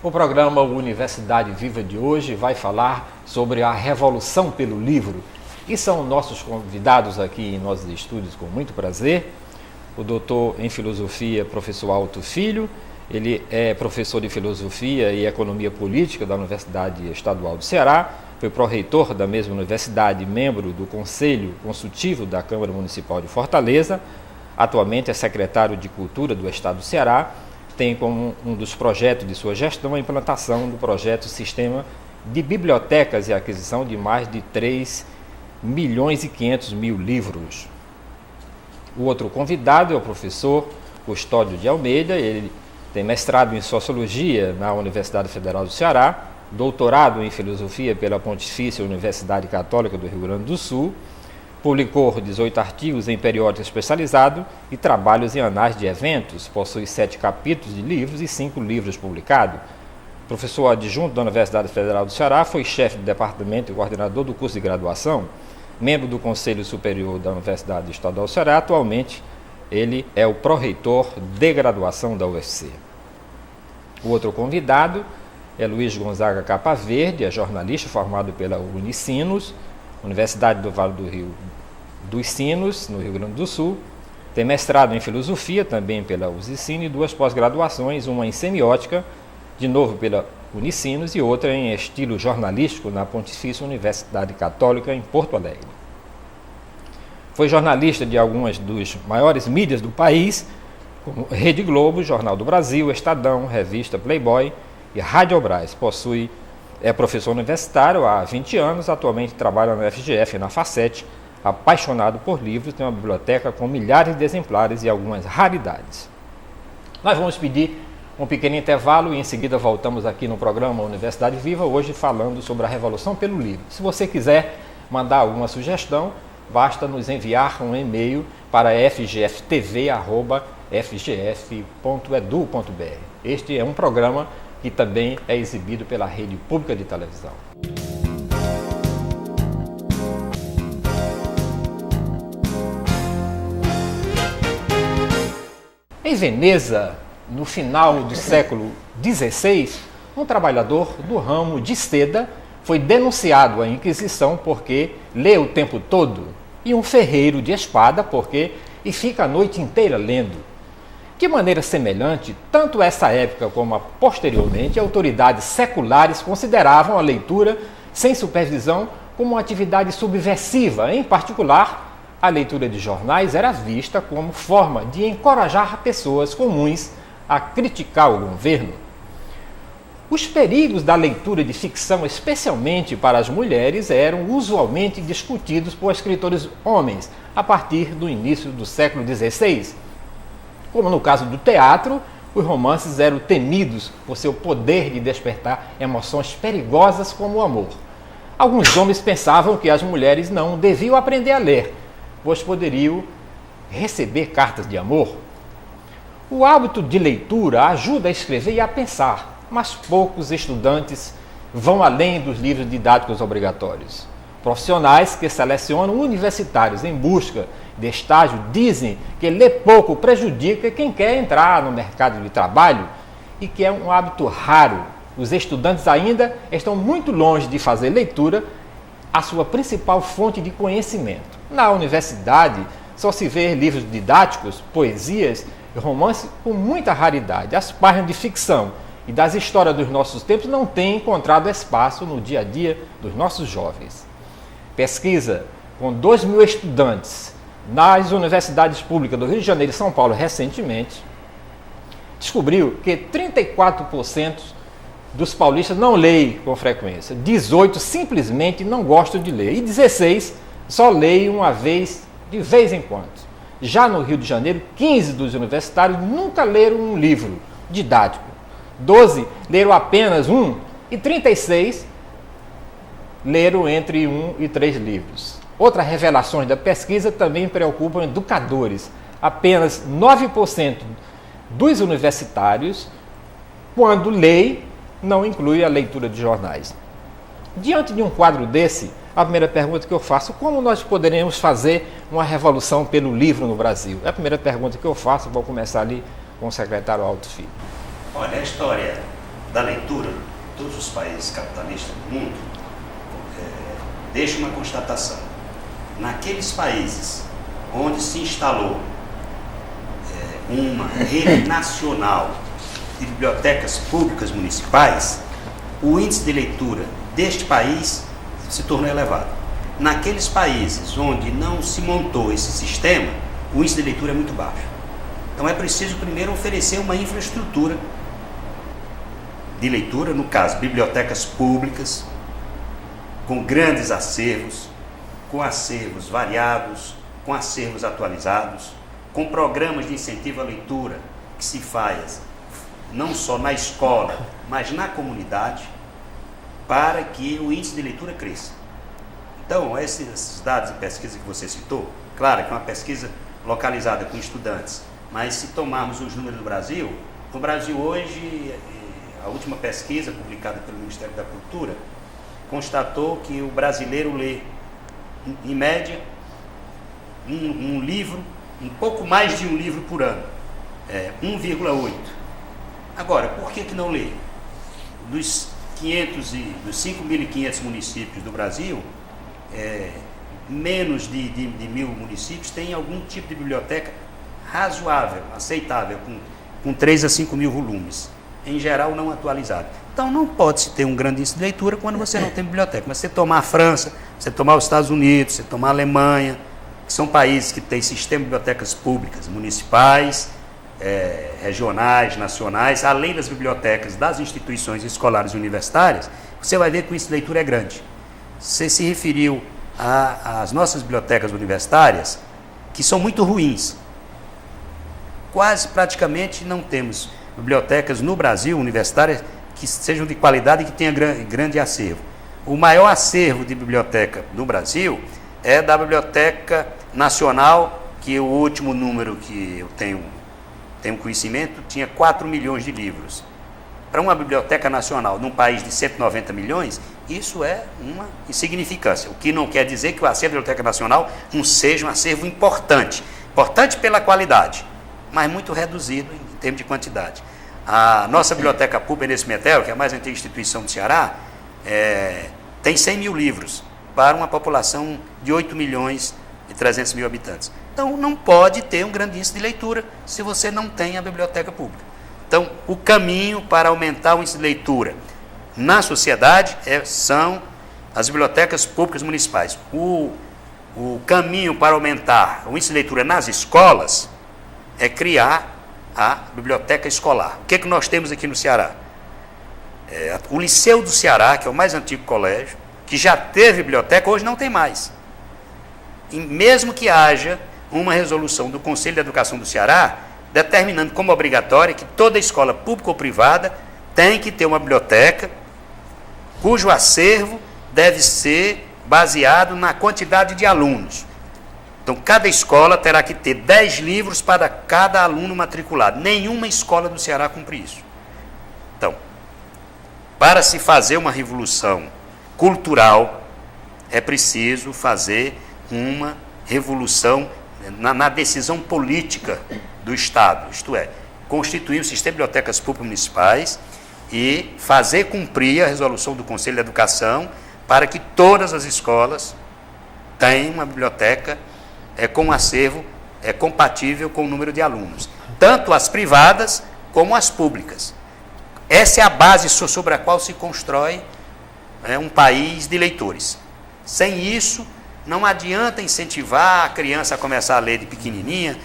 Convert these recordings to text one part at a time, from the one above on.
O programa Universidade Viva de hoje vai falar sobre a revolução pelo livro. E são nossos convidados aqui em nossos estúdios com muito prazer. O doutor em filosofia, professor Alto Filho. Ele é professor de filosofia e economia política da Universidade Estadual do Ceará. Foi pró-reitor da mesma universidade, membro do Conselho Consultivo da Câmara Municipal de Fortaleza. Atualmente é secretário de Cultura do Estado do Ceará. Tem como um dos projetos de sua gestão a implantação do projeto Sistema de Bibliotecas e aquisição de mais de 3.500.000 livros. O outro convidado é o professor Custódio de Almeida. Ele tem mestrado em Sociologia na Universidade Federal do Ceará, doutorado em Filosofia pela Pontifícia Universidade Católica do Rio Grande do Sul, publicou 18 artigos em periódico especializado e trabalhos em anais de eventos, possui 7 capítulos de livros e 5 livros publicados. Professor adjunto da Universidade Federal do Ceará, foi chefe do departamento e coordenador do curso de graduação, membro do Conselho Superior da Universidade Estadual do Ceará. Atualmente, ele é o pró-reitor de graduação da UFC. O outro convidado é Luiz Gonzaga Capa Verde, é jornalista formado pela Unicinos, Universidade do Vale do Rio dos Sinos, no Rio Grande do Sul. Tem mestrado em filosofia, também pela Unicinos, e 2 pós-graduações, uma em semiótica, de novo pela Unicinos, e outra em estilo jornalístico na Pontifícia Universidade Católica, em Porto Alegre. Foi jornalista de algumas das maiores mídias do país, como Rede Globo, Jornal do Brasil, Estadão, Revista Playboy e Rádio Brás. É professor universitário há 20 anos, atualmente trabalha na FGF, na Facete, apaixonado por livros, tem uma biblioteca com milhares de exemplares e algumas raridades. Nós vamos pedir um pequeno intervalo e em seguida voltamos aqui no programa Universidade Viva, hoje falando sobre a revolução pelo livro. Se você quiser mandar alguma sugestão, basta nos enviar um e-mail para fgftv@fgf.edu.br. Este é um programa que também é exibido pela rede pública de televisão. Em Veneza, no final do século XVI, um trabalhador do ramo de seda foi denunciado à Inquisição porque lê o tempo todo, e um ferreiro de espada porque fica a noite inteira lendo. De maneira semelhante, tanto essa época como a posteriormente, autoridades seculares consideravam a leitura sem supervisão como uma atividade subversiva. Em particular, a leitura de jornais era vista como forma de encorajar pessoas comuns a criticar o governo. Os perigos da leitura de ficção, especialmente para as mulheres, eram usualmente discutidos por escritores homens a partir do início do século XVI. Como no caso do teatro, os romances eram temidos por seu poder de despertar emoções perigosas como o amor. Alguns homens pensavam que as mulheres não deviam aprender a ler, pois poderiam receber cartas de amor. O hábito de leitura ajuda a escrever e a pensar, mas poucos estudantes vão além dos livros didáticos obrigatórios. Profissionais que selecionam universitários em busca de estágio dizem que ler pouco prejudica quem quer entrar no mercado de trabalho e que é um hábito raro. Os estudantes ainda estão muito longe de fazer leitura a sua principal fonte de conhecimento. Na universidade, só se vê livros didáticos, poesias e romances com muita raridade. As páginas de ficção e das histórias dos nossos tempos não têm encontrado espaço no dia a dia dos nossos jovens. Pesquisa com 2.000 estudantes nas universidades públicas do Rio de Janeiro e São Paulo recentemente descobriu que 34% dos paulistas não leem com frequência, 18% simplesmente não gostam de ler e 16% só leem uma vez, de vez em quando. Já no Rio de Janeiro, 15 dos universitários nunca leram um livro didático, 12 leram apenas um e 36 leram entre 1 e 3 livros. Outras revelações da pesquisa também preocupam educadores. Apenas 9% dos universitários, quando leem, não inclui a leitura de jornais. Diante de um quadro desse, a primeira pergunta que eu faço: como nós poderemos fazer uma revolução pelo livro no Brasil? É a primeira pergunta que eu faço. Vou começar ali com o secretário Alto Filho. Olha, a história da leitura, todos os países capitalistas do mundo, deixa uma constatação. Naqueles países onde se instalou uma rede nacional de bibliotecas públicas municipais, o índice de leitura deste país se tornou elevado. Naqueles países onde não se montou esse sistema, o índice de leitura é muito baixo. Então é preciso primeiro oferecer uma infraestrutura de leitura, no caso, bibliotecas públicas, com grandes acervos, com acervos variados, com acervos atualizados, com programas de incentivo à leitura que se faz não só na escola, mas na comunidade, para que o índice de leitura cresça. Então, esses dados de pesquisa que você citou, claro que é uma pesquisa localizada com estudantes, mas se tomarmos os números do Brasil, no Brasil hoje, a última pesquisa publicada pelo Ministério da Cultura constatou que o brasileiro lê, em média, um livro, um pouco mais de um livro por ano, 1,8. Agora, por que não lê? Dos 5.500 municípios do Brasil, menos de 1.000 municípios têm algum tipo de biblioteca razoável, aceitável, com 3 a 5 mil volumes, em geral não atualizado. Então não pode-se ter um grande índice de leitura quando você não tem biblioteca. Mas você tomar a França, você tomar os Estados Unidos, você tomar a Alemanha, que são países que têm sistema de bibliotecas públicas, municipais, regionais, nacionais, além das bibliotecas das instituições escolares e universitárias, você vai ver que o índice de leitura é grande. Você se referiu às nossas bibliotecas universitárias, que são muito ruins. Quase praticamente não temos bibliotecas no Brasil, universitárias, que sejam de qualidade e que tenham grande acervo. O maior acervo de biblioteca no Brasil é da Biblioteca Nacional, que o último número que eu tenho conhecimento tinha 4 milhões de livros. Para uma biblioteca nacional num país de 190 milhões, isso é uma insignificância. O que não quer dizer que o acervo da Biblioteca Nacional não seja um acervo importante. Importante pela qualidade, mas muito reduzido em termos de quantidade. A nossa biblioteca pública nesse Metel, que é a mais antiga instituição do Ceará, tem 100 mil livros para uma população de 8 milhões e 300 mil habitantes. Então, não pode ter um grande índice de leitura se você não tem a biblioteca pública. Então, o caminho para aumentar o índice de leitura na sociedade são as bibliotecas públicas municipais. O caminho para aumentar o índice de leitura nas escolas é criar a biblioteca escolar. O que nós temos aqui no Ceará? O Liceu do Ceará, que é o mais antigo colégio, que já teve biblioteca, hoje não tem mais. E mesmo que haja uma resolução do Conselho de Educação do Ceará, determinando como obrigatória que toda escola pública ou privada tem que ter uma biblioteca cujo acervo deve ser baseado na quantidade de alunos. Então, cada escola terá que ter 10 livros para cada aluno matriculado. Nenhuma escola do Ceará cumpre isso. Então, para se fazer uma revolução cultural, é preciso fazer uma revolução na decisão política do Estado, isto é, constituir um sistema de bibliotecas públicas municipais e fazer cumprir a resolução do Conselho de Educação para que todas as escolas tenham uma biblioteca com um acervo compatível com o número de alunos, tanto as privadas como as públicas. Essa é a base sobre a qual se constrói um país de leitores. Sem isso, não adianta incentivar a criança a começar a ler de pequenininha,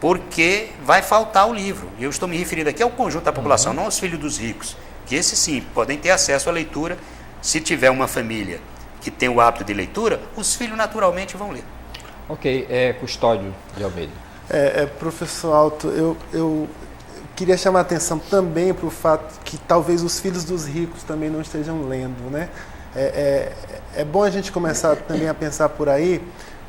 porque vai faltar o livro. E eu estou me referindo aqui ao conjunto da população, não aos filhos dos ricos, que esses sim podem ter acesso à leitura. Se tiver uma família que tem o hábito de leitura, os filhos naturalmente vão ler. Ok, Custódio de Almeida. Professor Alto, eu queria chamar a atenção também para o fato que talvez os filhos dos ricos também não estejam lendo, né? É bom a gente começar também a pensar por aí,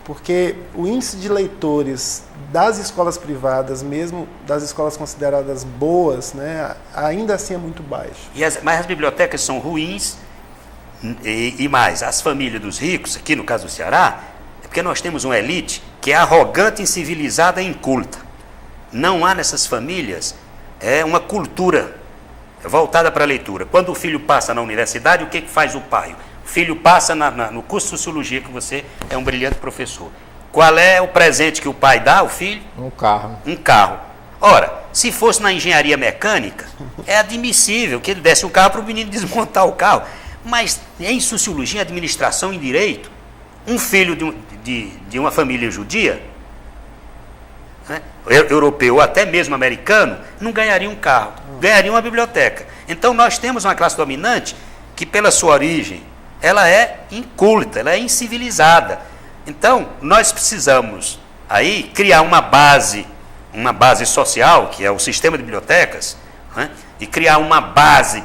porque o índice de leitores das escolas privadas, mesmo das escolas consideradas boas, né, ainda assim é muito baixo. Mas as bibliotecas são ruins e mais, as famílias dos ricos, aqui no caso do Ceará, é porque nós temos uma elite que é arrogante, incivilizada e inculta. Não há nessas famílias uma cultura voltada para a leitura. Quando o filho passa na universidade, o que faz o pai? O filho passa no curso de Sociologia, que você é um brilhante professor. Qual é o presente que o pai dá ao filho? Um carro. Um carro. Ora, se fosse na engenharia mecânica, é admissível que ele desse o carro para o menino desmontar o carro. Mas em Sociologia, Administração e Direito, um filho de uma família judia, né, europeu ou até mesmo americano, não ganharia um carro, ganharia uma biblioteca. Então nós temos uma classe dominante que, pela sua origem, ela é inculta, ela é incivilizada. Então nós precisamos aí criar uma base social, que é o sistema de bibliotecas, né, e criar uma base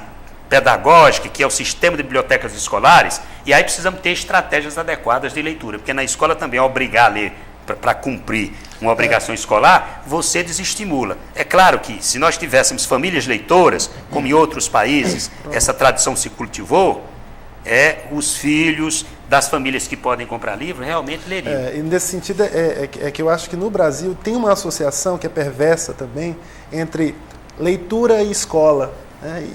pedagógica, que é o sistema de bibliotecas escolares, e aí precisamos ter estratégias adequadas de leitura, porque na escola também obrigar a ler para cumprir uma obrigação escolar, você desestimula. É claro que se nós tivéssemos famílias leitoras, como em outros países, essa tradição se cultivou, os filhos das famílias que podem comprar livro realmente leriam. E nesse sentido é que eu acho que no Brasil tem uma associação que é perversa também entre leitura e escola.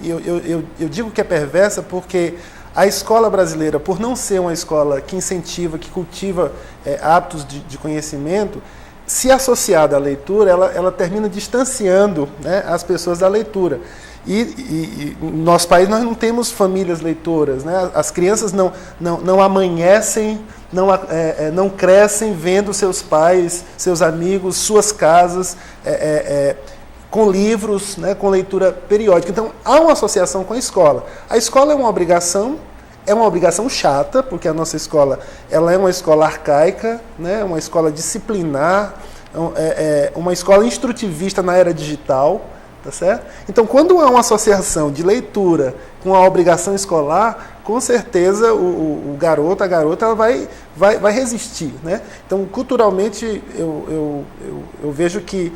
E eu digo que é perversa porque a escola brasileira, por não ser uma escola que incentiva, que cultiva hábitos de conhecimento, se associada à leitura, ela termina distanciando, né, as pessoas da leitura. E no nosso país nós não temos famílias leitoras, né? As crianças não amanhecem, não crescem vendo seus pais, seus amigos, suas casas, com livros, né, com leitura periódica. Então, há uma associação com a escola. A escola é uma obrigação chata, porque a nossa escola ela é uma escola arcaica, né, uma escola disciplinar, uma escola instrutivista na era digital, tá certo? Então, quando há uma associação de leitura com a obrigação escolar, com certeza o garoto, a garota, ela vai resistir, né? Então, culturalmente, eu vejo que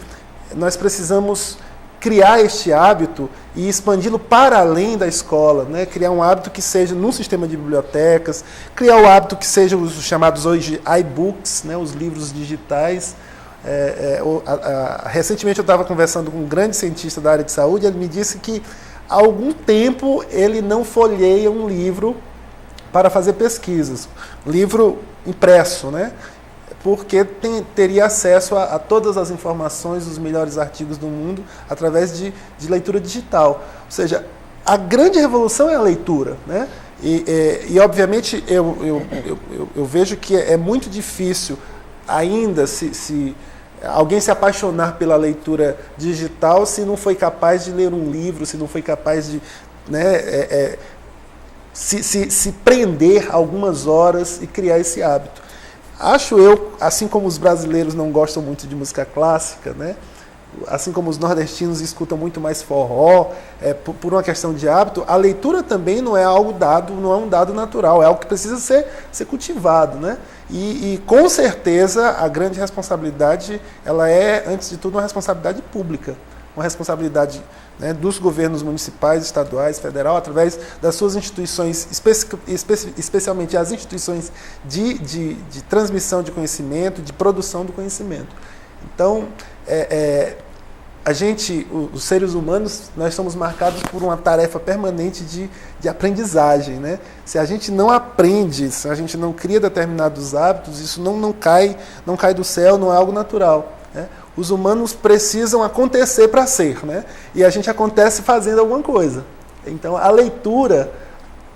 nós precisamos criar este hábito e expandi-lo para além da escola, né? Criar um hábito que seja no sistema de bibliotecas, criar o hábito que sejam os chamados hoje iBooks, né? Os livros digitais. Recentemente eu estava conversando com um grande cientista da área de saúde, ele me disse que há algum tempo ele não folheia um livro para fazer pesquisas, livro impresso, né? Porque teria acesso a todas as informações, os melhores artigos do mundo, através de leitura digital. Ou seja, a grande revolução é a leitura, né? E obviamente, eu vejo que é muito difícil ainda se alguém se apaixonar pela leitura digital se não foi capaz de ler um livro, se não foi capaz de, né, se prender algumas horas e criar esse hábito. Acho eu, assim como os brasileiros não gostam muito de música clássica, né? Assim como os nordestinos escutam muito mais forró, por uma questão de hábito, a leitura também não é algo dado, não é um dado natural, é algo que precisa ser cultivado, né? E com certeza a grande responsabilidade, ela é, antes de tudo, uma responsabilidade pública, uma responsabilidade, né, dos governos municipais, estaduais, federal, através das suas instituições, especialmente as instituições de transmissão de conhecimento, de produção do conhecimento. Então, os seres humanos, nós somos marcados por uma tarefa permanente de aprendizagem, né? Se a gente não aprende, se a gente não cria determinados hábitos, isso não cai do céu, não é algo natural, né? Os humanos precisam acontecer para ser, né? E a gente acontece fazendo alguma coisa. Então, a leitura,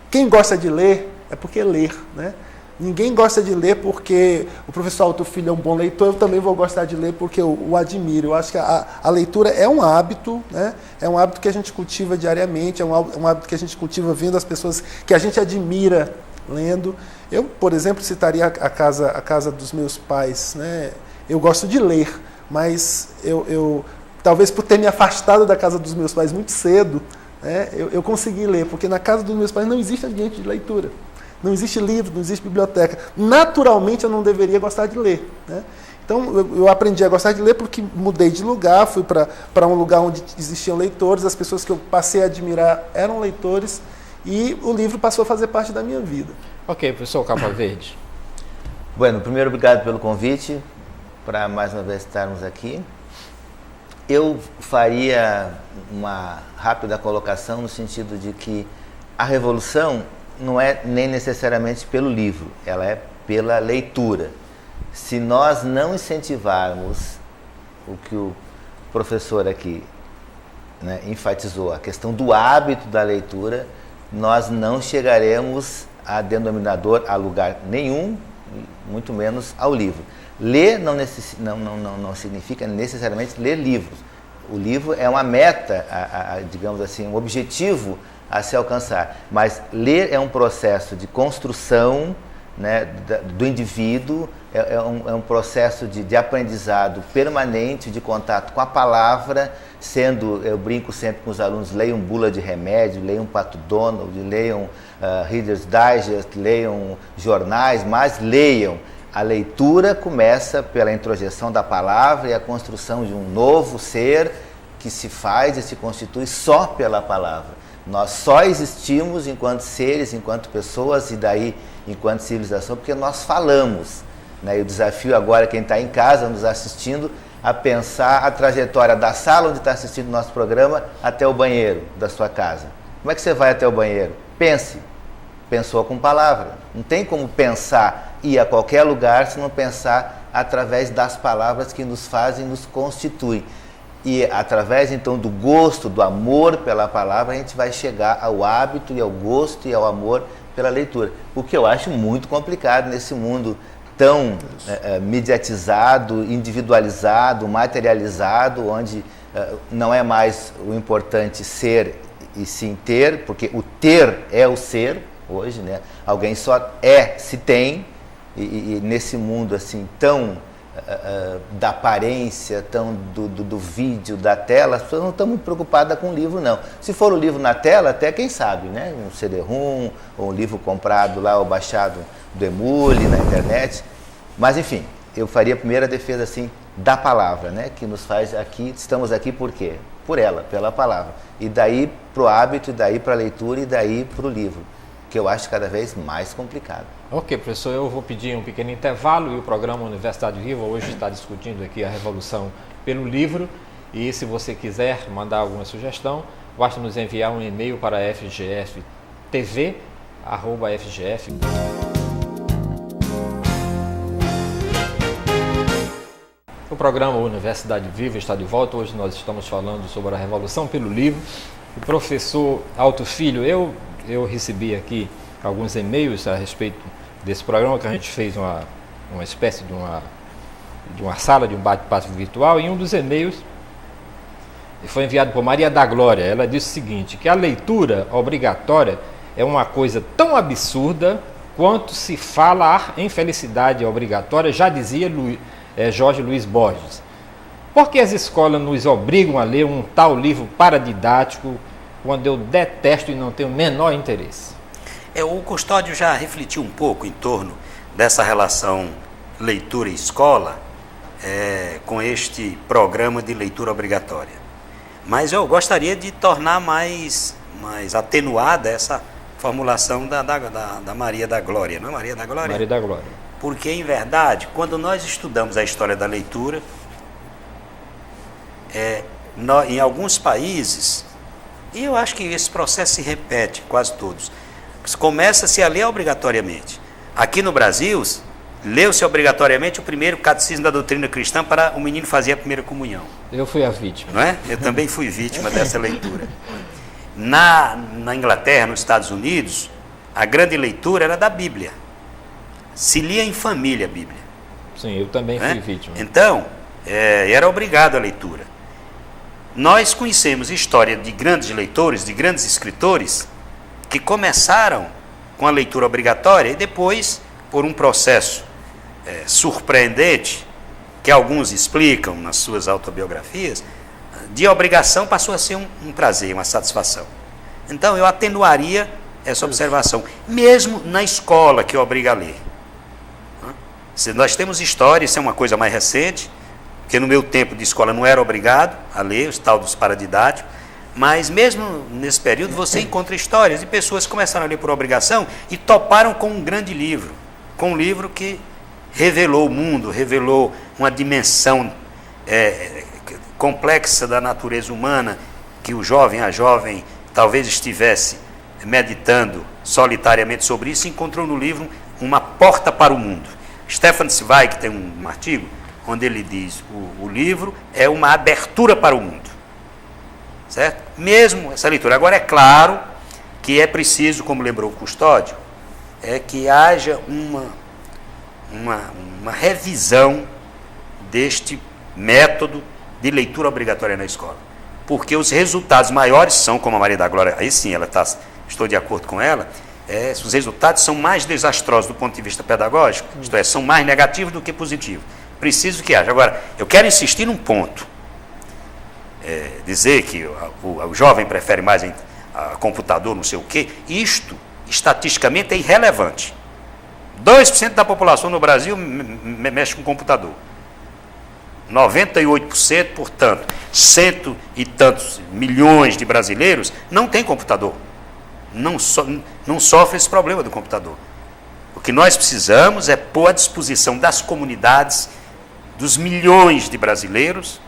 quem gosta de ler, é porque ler, né? Ninguém gosta de ler porque o professor Alto Filho é um bom leitor, eu também vou gostar de ler porque eu o admiro. Eu acho que a leitura é um hábito, né? É um hábito que a gente cultiva diariamente, é um hábito que a gente cultiva vendo as pessoas que a gente admira lendo. Eu, por exemplo, citaria a casa dos meus pais, né? Eu gosto de ler, mas eu talvez por ter me afastado da casa dos meus pais muito cedo, né, eu consegui ler, porque na casa dos meus pais não existe ambiente de leitura. Não existe livro, não existe biblioteca. Naturalmente eu não deveria gostar de ler, né? Então eu aprendi a gostar de ler porque mudei de lugar, fui para um lugar onde existiam leitores, as pessoas que eu passei a admirar eram leitores e o livro passou a fazer parte da minha vida. Ok, professor Capa Verde. Bueno, primeiro, obrigado pelo convite, para mais uma vez estarmos aqui. Eu faria uma rápida colocação no sentido de que a revolução não é nem necessariamente pelo livro, ela é pela leitura. Se nós não incentivarmos o que o professor aqui, né, enfatizou, a questão do hábito da leitura, nós não chegaremos a denominador, a lugar nenhum, muito menos ao livro. Ler não significa necessariamente ler livros. O livro é uma meta, digamos assim, um objetivo a se alcançar. Mas ler é um processo de construção, né, do indivíduo, é um processo de aprendizado permanente, de contato com a palavra, eu brinco sempre com os alunos, leiam bula de remédio, leiam Pato Donald, leiam Reader's Digest, leiam jornais, mas leiam. A leitura começa pela introjeção da palavra e a construção de um novo ser que se faz e se constitui só pela palavra. Nós só existimos enquanto seres, enquanto pessoas e daí enquanto civilização, porque nós falamos. Né? E o desafio agora, quem está em casa nos assistindo, a pensar a trajetória da sala onde está assistindo o nosso programa até o banheiro da sua casa. Como é que você vai até o banheiro? Pense. Pensou com palavra. Não tem como pensar ir a qualquer lugar se não pensar através das palavras que nos fazem, nos constituem. E através então do gosto, do amor pela palavra, a gente vai chegar ao hábito e ao gosto e ao amor pela leitura. O que eu acho muito complicado nesse mundo tão mediatizado, individualizado, materializado, onde não é mais o importante ser e sim ter, porque o ter é o ser hoje, né? Alguém só é se tem, e nesse mundo assim tão da aparência, tão do vídeo, da tela, as pessoas não estão muito preocupadas com o livro, não. Se for o livro na tela, até quem sabe, né? Um CD-ROM, ou um livro comprado lá ou baixado do Emule, na internet. Mas, enfim, eu faria a primeira defesa, assim, da palavra, né? Que nos faz aqui, estamos aqui por quê? Por ela, pela palavra. E daí para o hábito, e daí para a leitura, e daí para o livro, que eu acho cada vez mais complicado. Ok, professor, eu vou pedir um pequeno intervalo e o programa Universidade Viva hoje está discutindo aqui a revolução pelo livro, e se você quiser mandar alguma sugestão, basta nos enviar um e-mail para fgftv@fgf. O programa Universidade Viva está de volta. Hoje nós estamos falando sobre a revolução pelo livro. O professor Alto Filho, eu recebi aqui alguns e-mails a respeito desse programa, que a gente fez uma espécie de uma sala de um bate-papo virtual, e um dos e-mails foi enviado por Maria da Glória. Ela disse o seguinte, que a leitura obrigatória é uma coisa tão absurda quanto se falar em felicidade obrigatória, já dizia Jorge Luiz Borges. Por que as escolas nos obrigam a ler um tal livro paradidático quando eu detesto e não tenho o menor interesse? O Custódio já refletiu um pouco em torno dessa relação leitura e escola com este programa de leitura obrigatória. Mas eu gostaria de tornar mais atenuada essa formulação da Maria da Glória, não é Maria da Glória? Maria da Glória. Porque, em verdade, quando nós estudamos a história da leitura, em alguns países, e eu acho que esse processo se repete quase todos, começa-se a ler obrigatoriamente. Aqui no Brasil, leu-se obrigatoriamente o primeiro catecismo da doutrina cristã para o menino fazer a primeira comunhão. Eu fui a vítima. Não é? Eu também fui vítima dessa leitura. Na Inglaterra, nos Estados Unidos, a grande leitura era da Bíblia. Se lia em família a Bíblia. Sim, eu também fui vítima. Então, era obrigado a leitura. Nós conhecemos história de grandes leitores, de grandes escritores, que começaram com a leitura obrigatória e depois, por um processo surpreendente, que alguns explicam nas suas autobiografias, de obrigação passou a ser um prazer, uma satisfação. Então, eu atenuaria essa observação, mesmo na escola que obriga a ler. Se nós temos história, isso é uma coisa mais recente, porque no meu tempo de escola não era obrigado a ler os tal dos paradidáticos, mas mesmo nesse período você encontra histórias de pessoas que começaram a ler por obrigação e toparam com um grande livro, com um livro que revelou o mundo, revelou uma dimensão complexa da natureza humana, que o jovem, a jovem, talvez estivesse meditando solitariamente sobre isso, encontrou no livro uma porta para o mundo. Stefan Zweig tem um artigo onde ele diz o livro é uma abertura para o mundo. Certo? Mesmo essa leitura. Agora, é claro que é preciso, como lembrou o Custódio, que haja uma revisão deste método de leitura obrigatória na escola. Porque os resultados maiores são, como a Maria da Glória, aí sim, estou de acordo com ela, os resultados são mais desastrosos do ponto de vista pedagógico, isto é, são mais negativos do que positivos. Preciso que haja. Agora, eu quero insistir num ponto. Dizer que o jovem prefere mais computador, não sei o quê, isto, estatisticamente, é irrelevante. 2% da população no Brasil mexe com computador. 98%, portanto, cento e tantos milhões de brasileiros não têm computador. Não sofre esse problema do computador. O que nós precisamos é pôr à disposição das comunidades, dos milhões de brasileiros,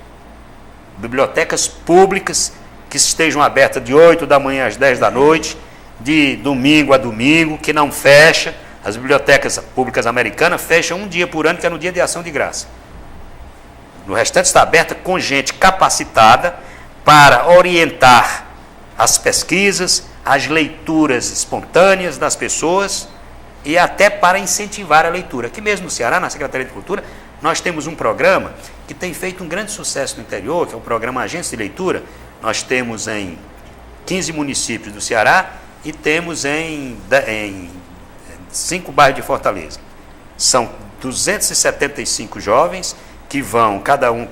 bibliotecas públicas que estejam abertas de 8 da manhã às 10 da noite, de domingo a domingo, que não fecha. As bibliotecas públicas americanas fecham um dia por ano, que é no dia de ação de graça. No restante está aberta com gente capacitada para orientar as pesquisas, as leituras espontâneas das pessoas e até para incentivar a leitura. Aqui mesmo no Ceará, na Secretaria de Cultura, nós temos um programa que tem feito um grande sucesso no interior, que é o programa Agência de Leitura. Nós temos em 15 municípios do Ceará e temos em 5 bairros de Fortaleza. São 275 jovens que vão, cada um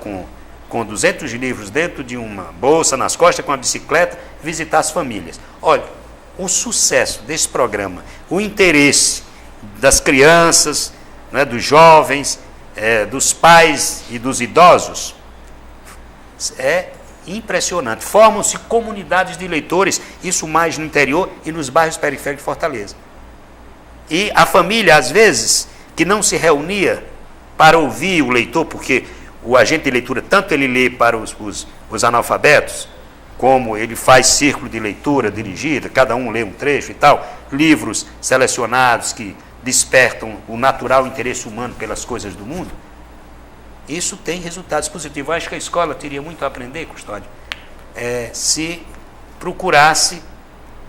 com 200 livros dentro de uma bolsa nas costas, com uma bicicleta, visitar as famílias. Olha, o sucesso desse programa, o interesse das crianças, né, dos jovens, dos pais e dos idosos, é impressionante. Formam-se comunidades de leitores, isso mais no interior e nos bairros periféricos de Fortaleza. E a família, às vezes, que não se reunia para ouvir o leitor, porque o agente de leitura, tanto ele lê para os analfabetos, como ele faz círculo de leitura dirigida, cada um lê um trecho e tal, livros selecionados que despertam o natural interesse humano pelas coisas do mundo, isso tem resultados positivos. Eu acho que a escola teria muito a aprender, Custódio, se procurasse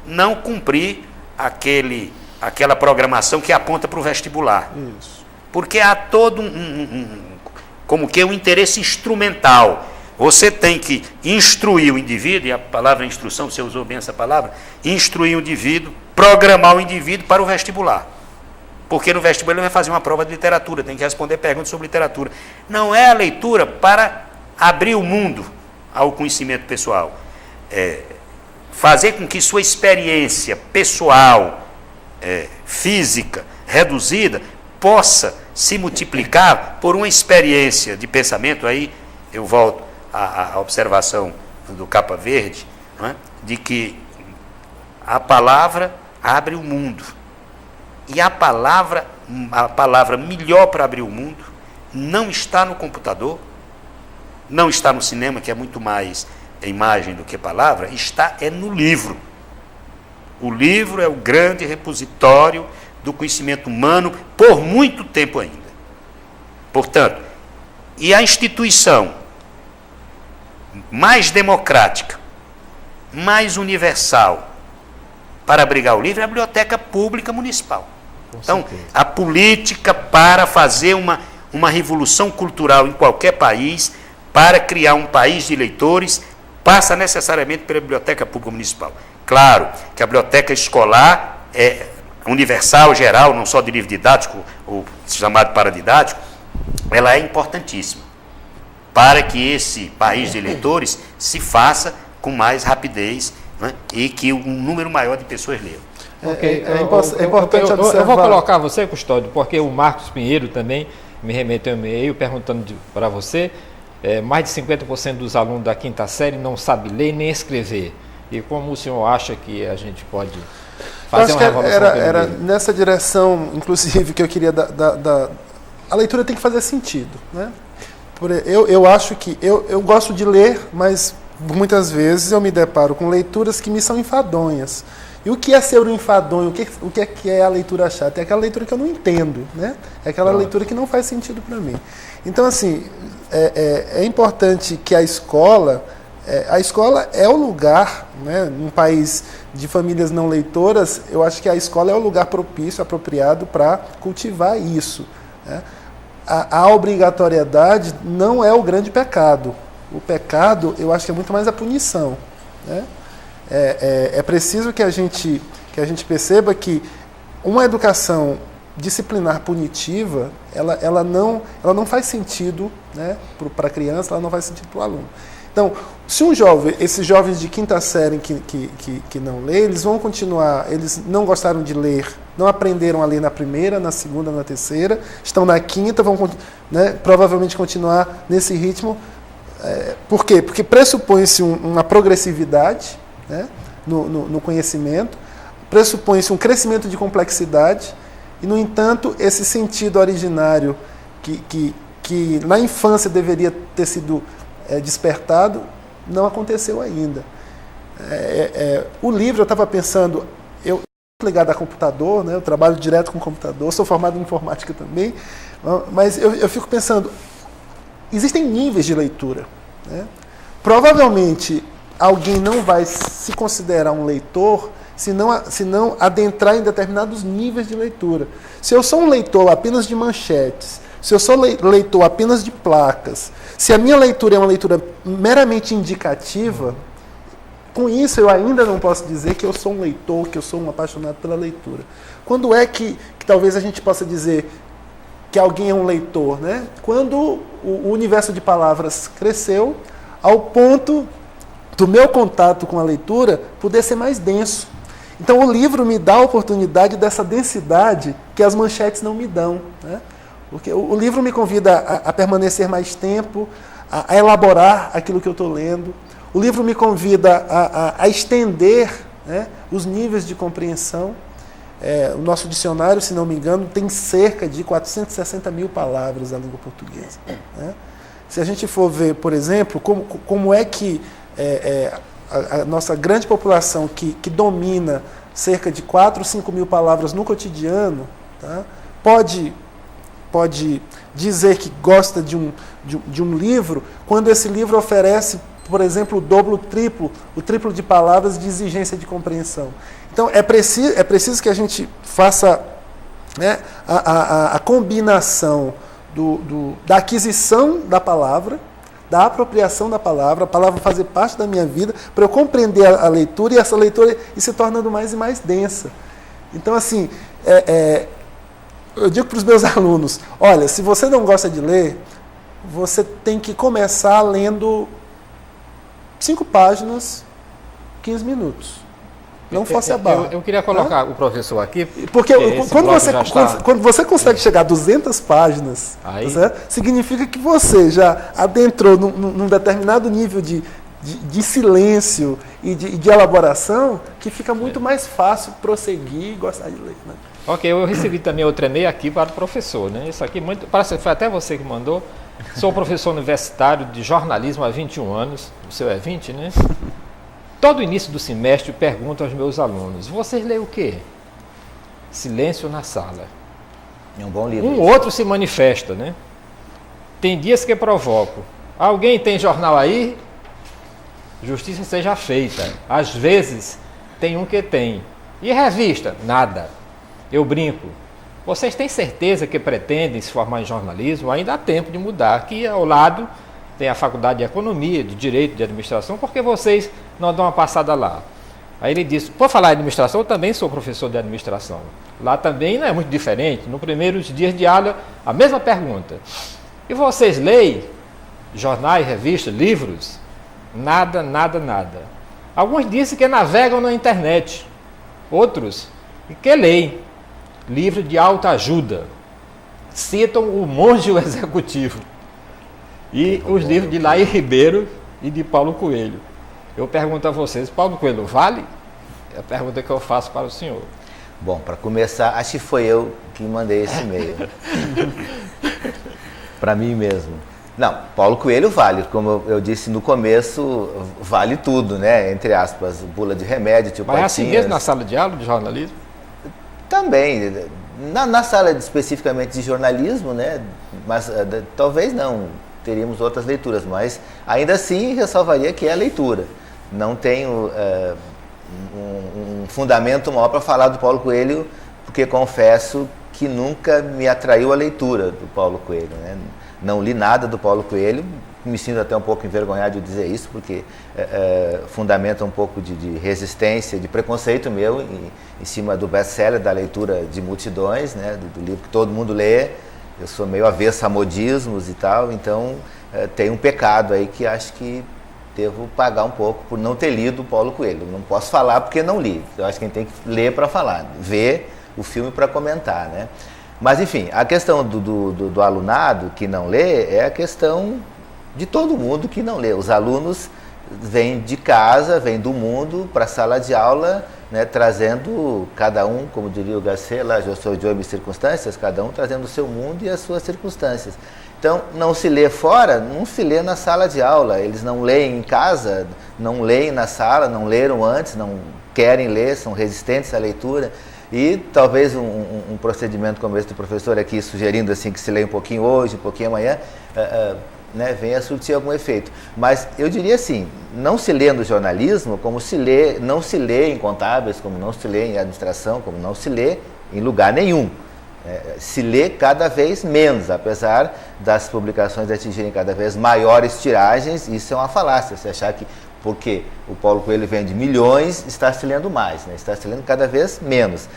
não cumprir aquela programação que aponta para o vestibular. Isso. Porque há todo como que um interesse instrumental. Você tem que instruir o indivíduo, e a palavra instrução, você usou bem essa palavra, instruir o indivíduo, programar o indivíduo para o vestibular. Porque no vestibular ele vai fazer uma prova de literatura, tem que responder perguntas sobre literatura. Não é a leitura para abrir o mundo ao conhecimento pessoal. Fazer com que sua experiência pessoal, física, reduzida, possa se multiplicar por uma experiência de pensamento. Aí eu volto à observação do Capa Verde, não é? De que a palavra abre o mundo. E a palavra melhor para abrir o mundo não está no computador, não está no cinema, que é muito mais imagem do que palavra, está no livro. O livro é o grande repositório do conhecimento humano por muito tempo ainda. Portanto, e a instituição mais democrática, mais universal para abrigar o livro é a Biblioteca Pública Municipal. Então, a política para fazer uma revolução cultural em qualquer país, para criar um país de leitores, passa necessariamente pela Biblioteca Pública Municipal. Claro que a biblioteca escolar é universal, geral, não só de livro didático, ou chamado paradidático, ela é importantíssima para que esse país de leitores se faça com mais rapidez, né, e que um número maior de pessoas leiam. É importante observar. Eu vou colocar você, Custódio, porque o Marcos Pinheiro também me remeteu um e-mail perguntando para você, mais de 50% dos alunos da quinta série não sabe ler nem escrever. E como o senhor acha que a gente pode fazer uma revolução? Era nessa direção, inclusive, que eu queria a leitura tem que fazer sentido, né? Eu acho que eu gosto de ler, mas muitas vezes eu me deparo com leituras que me são enfadonhas. E o que é ser um enfadonho? O que é a leitura chata? É aquela leitura que eu não entendo, né? É aquela leitura que não faz sentido para mim. Então, assim, é importante que a escola é o lugar, né? Num país de famílias não leitoras, eu acho que a escola é o lugar propício, apropriado para cultivar isso, né? A obrigatoriedade não é o grande pecado. O pecado, eu acho que é muito mais a punição, né? É preciso que a gente perceba que uma educação disciplinar punitiva, ela não faz sentido, né, para a criança, ela não faz sentido para o aluno. Então, se esses jovens de quinta série que não lê, eles vão continuar, eles não gostaram de ler, não aprenderam a ler na primeira, na segunda, na terceira, estão na quinta, vão, né, provavelmente continuar nesse ritmo. Por quê? Porque pressupõe-se uma progressividade, né, no conhecimento, pressupõe-se um crescimento de complexidade e, no entanto, esse sentido originário que na infância deveria ter sido despertado, não aconteceu ainda. O livro, eu estava pensando, eu ligado a computador, né, eu trabalho direto com computador, sou formado em informática também, mas eu fico pensando, existem níveis de leitura, né? Provavelmente alguém não vai se considerar um leitor se não adentrar em determinados níveis de leitura. Se eu sou um leitor apenas de manchetes, se eu sou leitor apenas de placas, se a minha leitura é uma leitura meramente indicativa, com isso eu ainda não posso dizer que eu sou um leitor, que eu sou um apaixonado pela leitura. Quando é que talvez a gente possa dizer que alguém é um leitor, né? Quando o universo de palavras cresceu ao ponto do meu contato com a leitura poder ser mais denso. Então o livro me dá a oportunidade dessa densidade que as manchetes não me dão, né? Porque o livro me convida a permanecer mais tempo, a elaborar aquilo que eu estou lendo. O livro me convida a estender, né, os níveis de compreensão. O nosso dicionário, se não me engano, tem cerca de 460 mil palavras na língua portuguesa, né? Se a gente for ver, por exemplo, como é que a nossa grande população que domina cerca de 4 ou 5 mil palavras no cotidiano, tá, pode dizer que gosta de um livro, quando esse livro oferece, por exemplo, o dobro, o triplo de palavras de exigência de compreensão. Então, é preciso que a gente faça, né, a combinação da aquisição da palavra, da apropriação da palavra, a palavra fazer parte da minha vida, para eu compreender a leitura, e essa leitura ir se tornando mais e mais densa. Então, assim, eu digo para os meus alunos, olha, se você não gosta de ler, você tem que começar lendo 5 páginas, 15 minutos. Não force a barra. Eu queria colocar o professor aqui. Porque quando você consegue chegar a 200 páginas, certo? Significa que você já adentrou num determinado nível de silêncio e de elaboração, que fica muito mais fácil prosseguir e gostar de ler, né? Ok, eu recebi também outro e-mail aqui para o professor, né? Isso aqui parece que foi até você que mandou. Sou professor universitário de jornalismo há 21 anos. O seu é 20, né? Todo início do semestre pergunto aos meus alunos, vocês leem o quê? Silêncio na sala. É um bom livro. Um outro se manifesta, né? Tem dias que provoco. Alguém tem jornal aí? Justiça seja feita. Às vezes, tem um que tem. E revista? Nada. Eu brinco. Vocês têm certeza que pretendem se formar em jornalismo? Ainda há tempo de mudar. Aqui ao lado tem a faculdade de Economia, de Direito, de Administração, porque vocês não dão uma passada lá? Aí ele disse, por falar em administração, eu também sou professor de administração. Lá também não é muito diferente. Nos primeiros dias de aula, a mesma pergunta. E vocês leem jornais, revistas, livros? Nada, nada, nada. Alguns dizem que navegam na internet. Outros que leem livro de autoajuda. Citam o Monge e o Executivo. E os livros de Laí Ribeiro e de Paulo Coelho. Eu pergunto a vocês, Paulo Coelho vale? É a pergunta que eu faço para o senhor. Bom, para começar, acho que foi eu que mandei esse e-mail. Para mim mesmo. Não, Paulo Coelho vale, como eu disse no começo, vale tudo, né? Entre aspas, bula de remédio, tipo. Mas é assim mesmo na sala de aula de jornalismo? Também. Na sala especificamente de jornalismo, né? Mas talvez não, teríamos outras leituras, mas ainda assim ressalvaria que é a leitura. Não tenho um fundamento maior para falar do Paulo Coelho, porque confesso que nunca me atraiu a leitura do Paulo Coelho, né? Não li nada do Paulo Coelho, me sinto até um pouco envergonhado de dizer isso, porque fundamenta um pouco de resistência, de preconceito meu em cima do best-seller, da leitura de multidões, né, do livro que todo mundo lê. Eu sou meio avesso a modismos e tal, então tem um pecado aí que acho que devo pagar um pouco por não ter lido o Paulo Coelho. Não posso falar porque não li, eu acho que a gente tem que ler para falar, ver o filme para comentar, né? Mas, enfim, a questão do alunado que não lê é a questão de todo mundo que não lê. Os alunos vêm de casa, vêm do mundo para a sala de aula, né, trazendo cada um, como diria o Garcia, lá, eu sou de minhas circunstâncias, cada um trazendo o seu mundo e as suas circunstâncias. Então, não se lê fora, não se lê na sala de aula. Eles não leem em casa, não leem na sala, não leram antes, não querem ler, são resistentes à leitura. E talvez um procedimento como esse do professor aqui, sugerindo assim que se leia um pouquinho hoje, um pouquinho amanhã, né, venha a surtir algum efeito. Mas eu diria assim, não se lê no jornalismo como não se lê em contábeis, como não se lê em administração, como não se lê em lugar nenhum. Se lê cada vez menos, apesar das publicações atingirem cada vez maiores tiragens. Isso é uma falácia, se achar que porque o Paulo Coelho vende milhões, está se lendo mais, né? Está se lendo cada vez menos.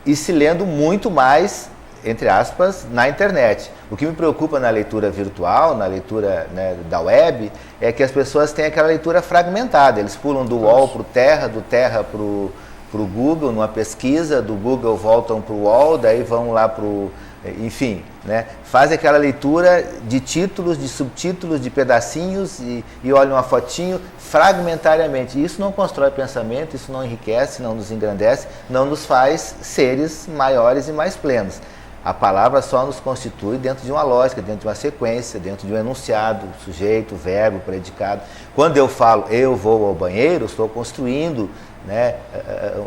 E se lendo muito mais, entre aspas, na internet. O que me preocupa na leitura virtual, na leitura, né, da web, é que as pessoas têm aquela leitura fragmentada. Eles pulam do UOL para o Terra, do Terra para o Google, numa pesquisa, do Google voltam para o UOL, daí vão lá para o... Enfim, né, fazem aquela leitura de títulos, de subtítulos, de pedacinhos e olham uma fotinho fragmentariamente. Isso não constrói pensamento, isso não enriquece, não nos engrandece, não nos faz seres maiores e mais plenos. A palavra só nos constitui dentro de uma lógica, dentro de uma sequência, dentro de um enunciado, sujeito, verbo, predicado. Quando eu falo eu vou ao banheiro, estou construindo, né,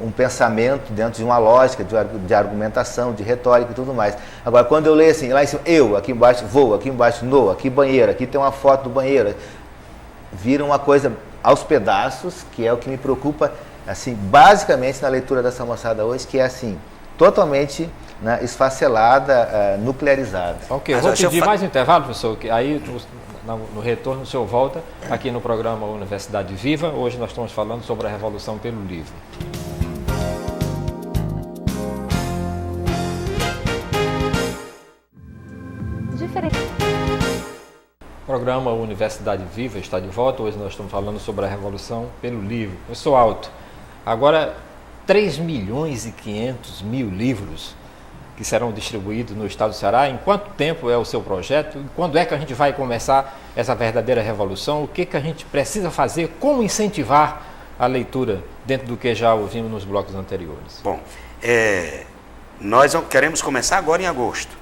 um pensamento dentro de uma lógica de argumentação, de retórica e tudo mais. Agora, quando eu leio assim, lá em cima, eu, aqui embaixo vou, aqui embaixo no, aqui banheiro, aqui tem uma foto do banheiro, vira uma coisa aos pedaços, que é o que me preocupa, assim, basicamente na leitura dessa moçada hoje, que é assim, totalmente, né, esfacelada, nuclearizada. Ok, eu vou pedir mais um intervalo, professor, que aí no retorno o senhor volta aqui no programa Universidade Viva. Hoje nós estamos falando sobre a Revolução pelo Livro. O programa Universidade Viva está de volta. Hoje nós estamos falando sobre a Revolução pelo Livro. Professor Alto, agora 3.500.000 livros que serão distribuídos no estado do Ceará. Em quanto tempo é o seu projeto? E quando é que a gente vai começar essa verdadeira revolução? O que a gente precisa fazer? Como incentivar a leitura dentro do que já ouvimos nos blocos anteriores? Bom, nós queremos começar agora em agosto.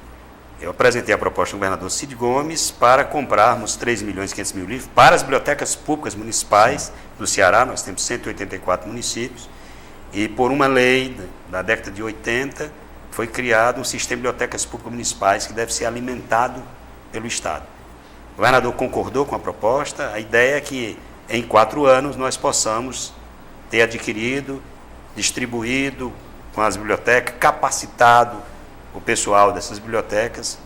Eu apresentei a proposta do governador Cid Gomes para comprarmos 3.500.000 livros para as bibliotecas públicas municipais do Ceará. Nós temos 184 municípios e por uma lei da década de 80 foi criado um sistema de bibliotecas públicas municipais que deve ser alimentado pelo Estado. O governador concordou com a proposta. A ideia é que em 4 anos nós possamos ter adquirido, distribuído com as bibliotecas, capacitado o pessoal dessas bibliotecas.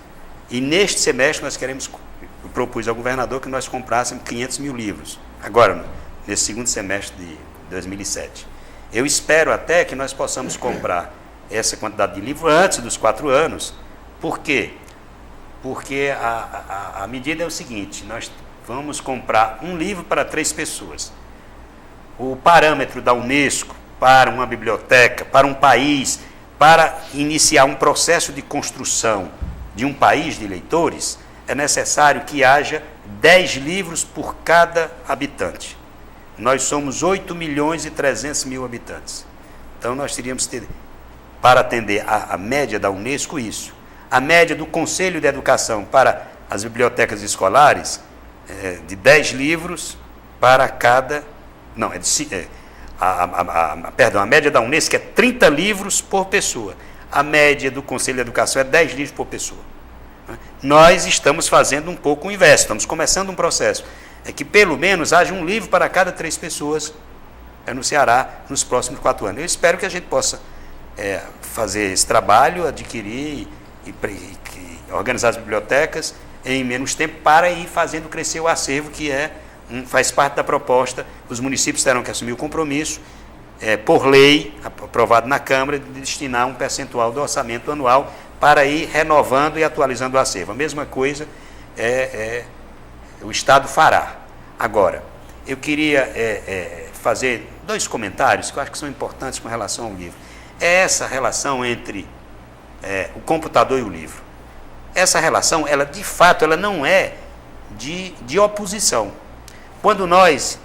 E neste semestre nós eu propus ao governador que nós comprássemos 500.000 livros, agora, nesse segundo semestre de 2007. Eu espero até que nós possamos comprar essa quantidade de livros antes dos 4 anos. Por quê? Porque a medida é o seguinte: nós vamos comprar um livro para 3 pessoas. O parâmetro da Unesco para uma biblioteca, para um país, para iniciar um processo de construção de um país de leitores, é necessário que haja 10 livros por cada habitante. Nós somos 8.300.000 habitantes. Então nós teríamos que ter, para atender a média da Unesco, isso. A média do Conselho de Educação para as bibliotecas escolares de 10 livros para cada... Não, a média da Unesco é 30 livros por pessoa. A média do Conselho de Educação é 10 livros por pessoa. Nós estamos fazendo um pouco o inverso, estamos começando um processo. É que pelo menos haja um livro para cada 3 pessoas no Ceará nos próximos 4 anos. Eu espero que a gente possa fazer esse trabalho, adquirir e organizar as bibliotecas em menos tempo para ir fazendo crescer o acervo, que faz parte da proposta. Os municípios terão que assumir o compromisso, por lei, aprovado na Câmara, de destinar um percentual do orçamento anual para ir renovando e atualizando o acervo. A mesma coisa o Estado fará. Agora, eu queria fazer 2 comentários que eu acho que são importantes com relação ao livro. Essa relação entre o computador e o livro. Essa relação, ela de fato, ela não é de oposição. Quando nós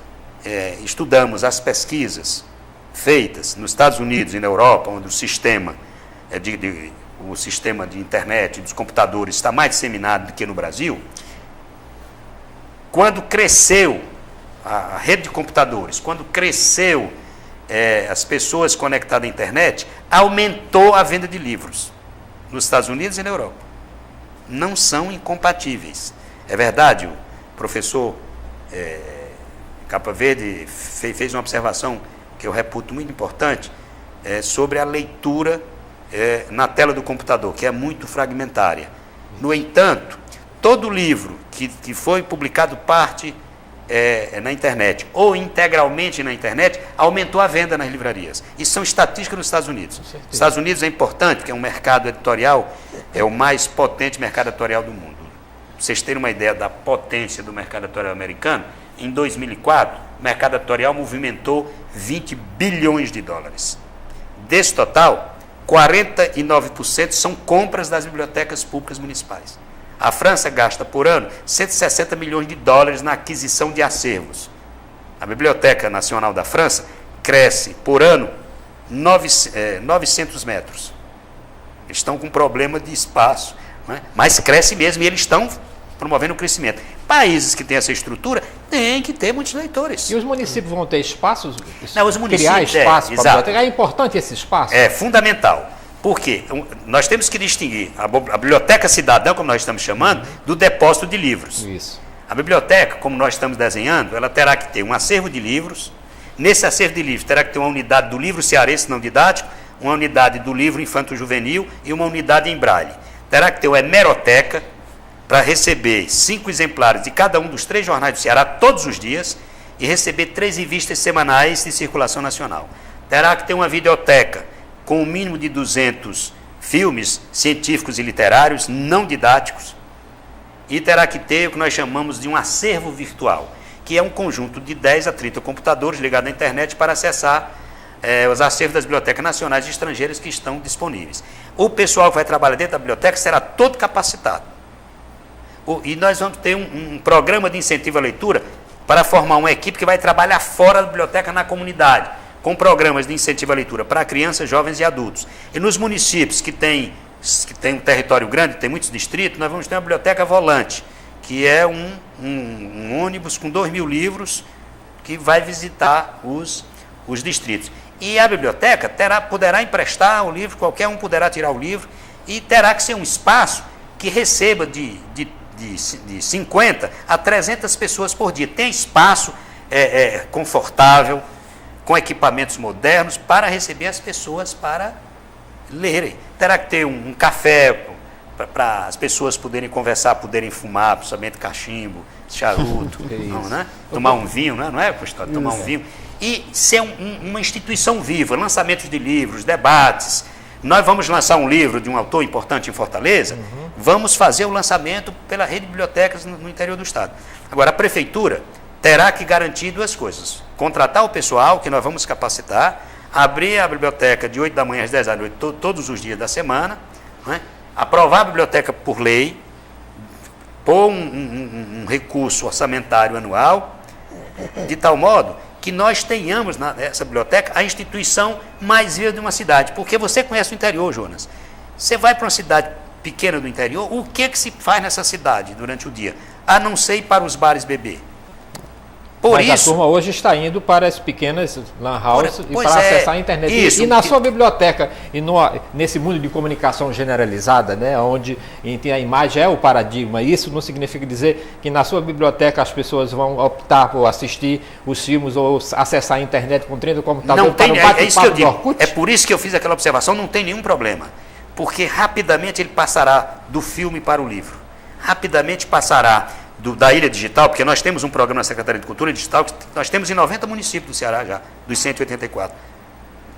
estudamos as pesquisas feitas nos Estados Unidos e na Europa, onde o sistema de internet, dos computadores, está mais disseminado do que no Brasil, quando cresceu a rede de computadores, quando cresceu as pessoas conectadas à internet, aumentou a venda de livros nos Estados Unidos e na Europa. Não são incompatíveis. É verdade, o professor Capa Verde fez uma observação que eu reputo muito importante sobre a leitura na tela do computador, que é muito fragmentária. No entanto, todo livro que foi publicado parte na internet ou integralmente na internet, aumentou a venda nas livrarias. Isso são estatísticas nos Estados Unidos. Os Estados Unidos é importante, porque é um mercado editorial, é o mais potente mercado editorial do mundo. Para vocês terem uma ideia da potência do mercado editorial americano, em 2004, o mercado editorial movimentou 20 bilhões de dólares. Desse total, 49% são compras das bibliotecas públicas municipais. A França gasta por ano 160 milhões de dólares na aquisição de acervos. A Biblioteca Nacional da França cresce por ano 900 metros. Eles estão com problema de espaço, né? Mas cresce mesmo e eles estão promovendo o crescimento. Países que têm essa estrutura têm que ter muitos leitores. E os municípios vão ter espaços? Não, os municípios, criar espaço para a exato. biblioteca? É importante esse espaço? É fundamental. Por quê? Nós temos que distinguir a biblioteca cidadã, como nós estamos chamando, do depósito de livros. Isso. A biblioteca, como nós estamos desenhando, ela terá que ter um acervo de livros. Nesse acervo de livros terá que ter uma unidade do livro cearense não didático, uma unidade do livro infanto-juvenil e uma unidade em braille. Terá que ter uma hemeroteca para receber 5 exemplares de cada um dos 3 jornais do Ceará todos os dias e receber 3 revistas semanais de circulação nacional. Terá que ter uma videoteca com o mínimo de 200 filmes científicos e literários não didáticos, e terá que ter o que nós chamamos de um acervo virtual, que é um conjunto de 10 a 30 computadores ligados à internet para acessar os acervos das bibliotecas nacionais e estrangeiras que estão disponíveis. O pessoal que vai trabalhar dentro da biblioteca será todo capacitado. E nós vamos ter um programa de incentivo à leitura para formar uma equipe que vai trabalhar fora da biblioteca na comunidade, com programas de incentivo à leitura para crianças, jovens e adultos. E nos municípios que tem um território grande, tem muitos distritos, nós vamos ter uma biblioteca volante, que é um ônibus com 2.000 livros que vai visitar os distritos. E a biblioteca poderá emprestar o livro, qualquer um poderá tirar o livro, e terá que ser um espaço que receba de 50 a 300 pessoas por dia. Tem espaço confortável, com equipamentos modernos, para receber as pessoas para lerem. Terá que ter um café para as pessoas poderem conversar, poderem fumar, principalmente cachimbo, charuto, não, né? Tomar um vinho, não é, Pastor? Tomar um vinho. E ser uma instituição viva, lançamentos de livros, debates. Nós vamos lançar um livro de um autor importante em Fortaleza, vamos fazer o lançamento pela rede de bibliotecas no interior do estado. Agora, a prefeitura terá que garantir 2 coisas: contratar o pessoal, que nós vamos capacitar, abrir a biblioteca de 8 da manhã às 10 da noite, todos os dias da semana, né? Aprovar a biblioteca por lei, pôr um recurso orçamentário anual, de tal modo que nós tenhamos nessa biblioteca a instituição mais viva de uma cidade. Porque você conhece o interior, Jonas. Você vai para uma cidade pequena do interior, o que se faz nessa cidade durante o dia? A não ser ir para os bares beber. Mas a turma hoje está indo para as pequenas lan house e para acessar a internet. Isso, e na sua biblioteca, nesse mundo de comunicação generalizada, né, onde a imagem é o paradigma, isso não significa dizer que na sua biblioteca as pessoas vão optar por assistir os filmes ou acessar a internet com 30 computadores para o bate-papo do Orkut? É por isso que eu fiz aquela observação, não tem nenhum problema. Porque rapidamente ele passará do filme para o livro. Rapidamente passará da Ilha Digital, porque nós temos um programa na Secretaria de Cultura Digital que nós temos em 90 municípios do Ceará já, dos 184.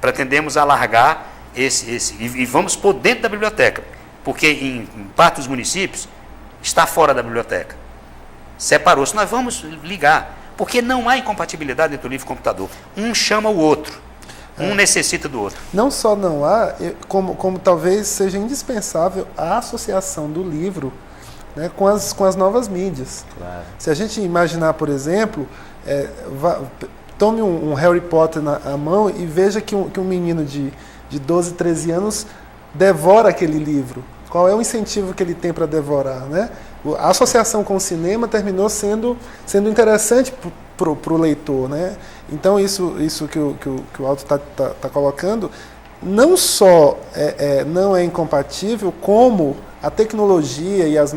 Pretendemos alargar e vamos pôr dentro da biblioteca, porque em parte dos municípios está fora da biblioteca. Separou-se, nós vamos ligar, porque não há incompatibilidade entre o livro e o computador. Um chama o outro, um necessita do outro. Não só não há, como talvez seja indispensável a associação do livro, né, com as novas mídias. Claro. Se a gente imaginar, por exemplo, tome um Harry Potter na mão e veja que um menino de 12, 13 anos devora aquele livro. Qual é o incentivo que ele tem para devorar, né? A associação com o cinema terminou sendo interessante para o leitor, né? Então isso que o Alto está colocando não só não é incompatível, como a tecnologia e as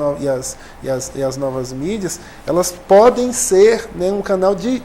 novas mídias, elas podem ser, né, um canal de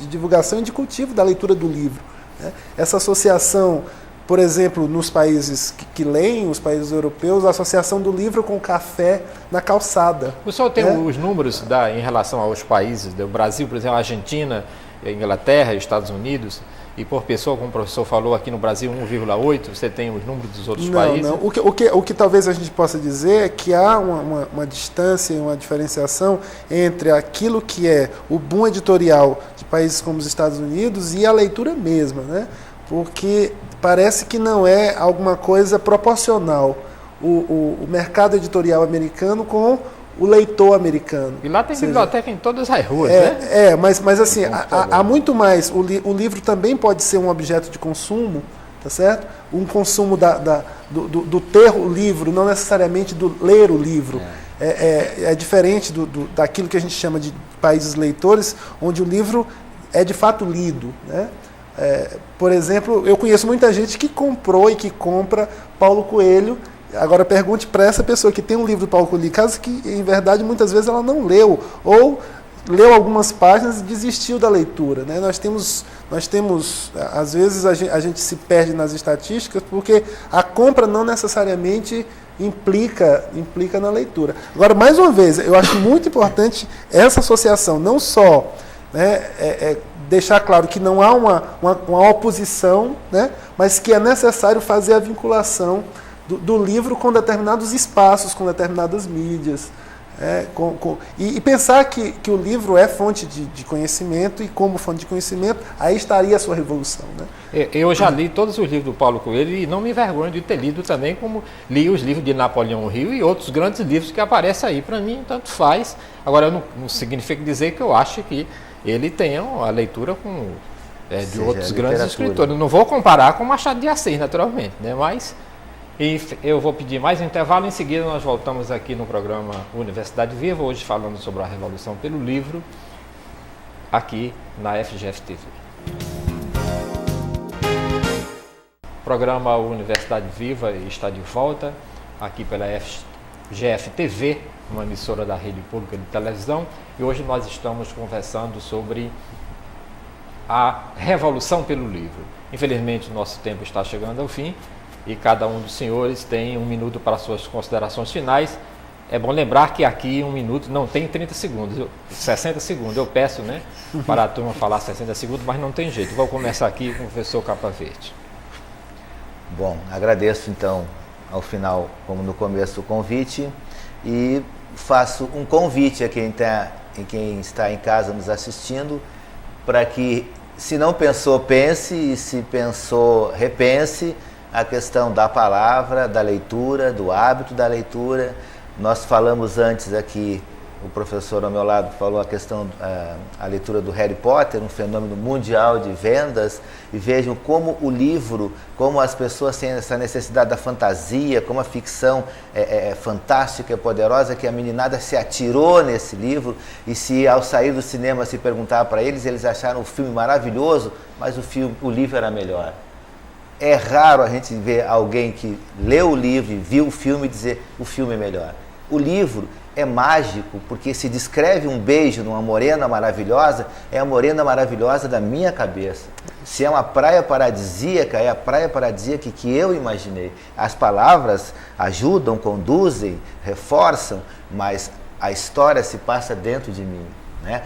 divulgação e de cultivo da leitura do livro, né? Essa associação, por exemplo, nos países que leem, os países europeus, a associação do livro com o café na calçada. O senhor tem os números em relação aos países, do Brasil, por exemplo, a Argentina, a Inglaterra, Estados Unidos, e por pessoa, como o professor falou, aqui no Brasil 1,8, você tem os números dos outros países? Não. O que talvez a gente possa dizer é que há uma distância e uma diferenciação entre aquilo que é o boom editorial de países como os Estados Unidos e a leitura mesma, né? Porque parece que não é alguma coisa proporcional o mercado editorial americano com o leitor americano. E lá tem biblioteca em todas as ruas, né? Mas assim, há muito mais. O livro também pode ser um objeto de consumo, tá certo? Um consumo do ter o livro, não necessariamente do ler o livro. É diferente daquilo que a gente chama de países leitores, onde o livro é de fato lido, né? Por exemplo, eu conheço muita gente que comprou e que compra Paulo Coelho. Agora pergunte para essa pessoa que tem um livro do Paulo Coelho em casa que, em verdade, muitas vezes ela não leu, ou leu algumas páginas e desistiu da leitura, né? Nós temos, às vezes a gente se perde nas estatísticas porque a compra não necessariamente implica na leitura. Agora, mais uma vez, eu acho muito importante essa associação, não só, né, deixar claro que não há uma oposição, né, mas que é necessário fazer a vinculação do livro com determinados espaços, com determinadas mídias. E pensar que o livro é fonte de conhecimento, e como fonte de conhecimento, aí estaria a sua revolução, né? Eu já li todos os livros do Paulo Coelho e não me envergonho de ter lido também, como li os livros de Napoleão Hill e outros grandes livros que aparecem aí. Para mim, tanto faz. Agora, não significa dizer que eu acho que ele tenha a leitura de outros grandes escritores. Não vou comparar com Machado de Assis, naturalmente, né? Mas eu vou pedir mais um intervalo, em seguida nós voltamos aqui no programa Universidade Viva, hoje falando sobre a Revolução pelo Livro, aqui na FGF TV. O programa Universidade Viva está de volta, aqui pela FGF TV, uma emissora da Rede Pública de Televisão, e hoje nós estamos conversando sobre a Revolução pelo Livro. Infelizmente, o nosso tempo está chegando ao fim, e cada um dos senhores tem 1 minuto para suas considerações finais. É bom lembrar que aqui 1 minuto não tem 30 segundos, 60 segundos. Eu peço, né, para a turma falar 60 segundos, mas não tem jeito. Vou começar aqui com o professor Capa Verde. Bom, agradeço então ao final, como no começo, o convite, e faço um convite a quem está em casa nos assistindo, para que, se não pensou, pense, e se pensou, repense a questão da palavra, da leitura, do hábito da leitura. Nós falamos antes aqui o professor ao meu lado falou a questão, a leitura do Harry Potter, um fenômeno mundial de vendas, e vejam como o livro, como as pessoas têm essa necessidade da fantasia, como a ficção é fantástica, é poderosa, que a meninada se atirou nesse livro, e se ao sair do cinema se perguntar para eles, eles acharam o filme maravilhoso, mas o livro era melhor. É raro a gente ver alguém que leu o livro e viu o filme e dizer o filme é melhor. O livro é mágico, porque se descreve um beijo numa morena maravilhosa, é a morena maravilhosa da minha cabeça. Se é uma praia paradisíaca, é a praia paradisíaca que eu imaginei. As palavras ajudam, conduzem, reforçam, mas a história se passa dentro de mim. Né?